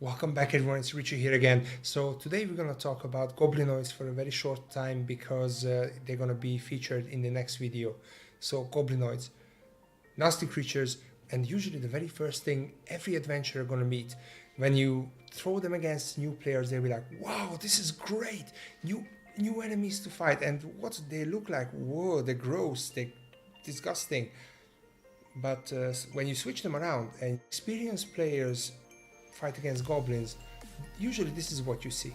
Welcome back everyone, it's Richie here again. So today we're going to talk about Goblinoids for a very short time because they're going to be featured in the next video. So Goblinoids, nasty creatures, and usually the very first thing every adventurer going to meet. When you throw them against new players, they'll be like, wow, this is great, new enemies to fight. And what do they look like? Whoa, they're gross, they're disgusting. But when you switch them around and experienced players fight against goblins, usually this is what you see.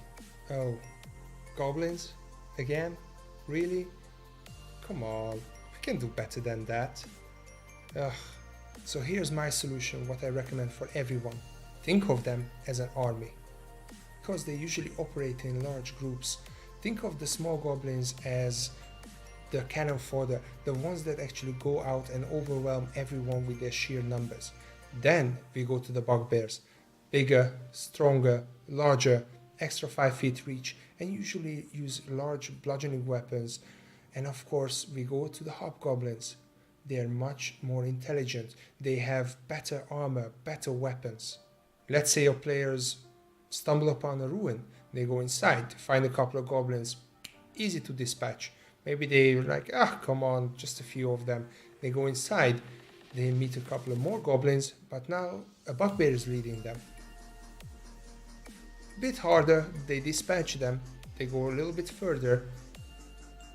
Oh, goblins? Again? Really? Come on, we can do better than that. Ugh. So here's my solution, what I recommend for everyone. Think of them as an army. Because they usually operate in large groups, think of the small goblins as the cannon fodder, the ones that actually go out and overwhelm everyone with their sheer numbers. Then we go to the bugbears. Bigger, stronger, larger, extra 5 feet reach, and usually use large bludgeoning weapons. And of course we go to the hobgoblins. They are much more intelligent, they have better armor, better weapons. Let's say your players stumble upon a ruin, they go inside, find a couple of goblins, easy to dispatch. Maybe they're like, come on, just a few of them. They go inside, they meet a couple of more goblins, but now a bugbear is leading them. Bit harder, they dispatch them, they go a little bit further,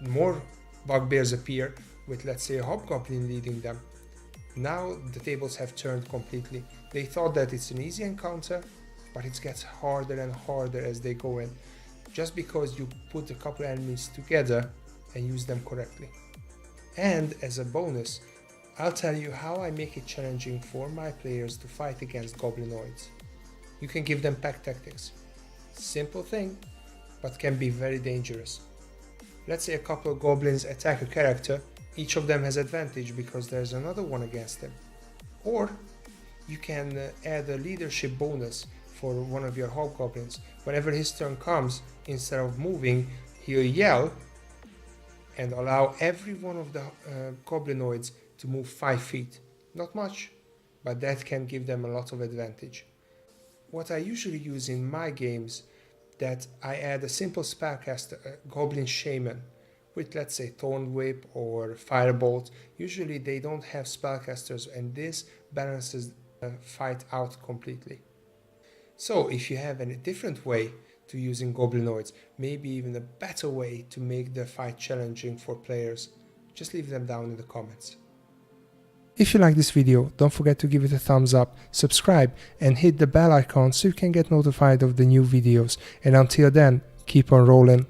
more bugbears appear with, let's say, a hobgoblin leading them. Now the tables have turned completely. They thought that it's an easy encounter, but it gets harder and harder as they go in, just because you put a couple enemies together and use them correctly. And as a bonus, I'll tell you how I make it challenging for my players to fight against goblinoids. You can give them pack tactics. Simple thing, but can be very dangerous. Let's say a couple of goblins attack a character, each of them has advantage because there's another one against them. Or you can add a leadership bonus for one of your hobgoblins. Whenever his turn comes, instead of moving, he'll yell and allow every one of the goblinoids to move 5 feet. Not much, but that can give them a lot of advantage. What I usually use in my games, that I add a simple spellcaster, a goblin shaman, with let's say thorn whip or firebolt. Usually they don't have spellcasters, and this balances the fight out completely. So if you have a different way to using goblinoids, maybe even a better way to make the fight challenging for players, just leave them down in the comments. If you like this video, don't forget to give it a thumbs up, subscribe, and hit the bell icon so you can get notified of the new videos. And until then, keep on rolling.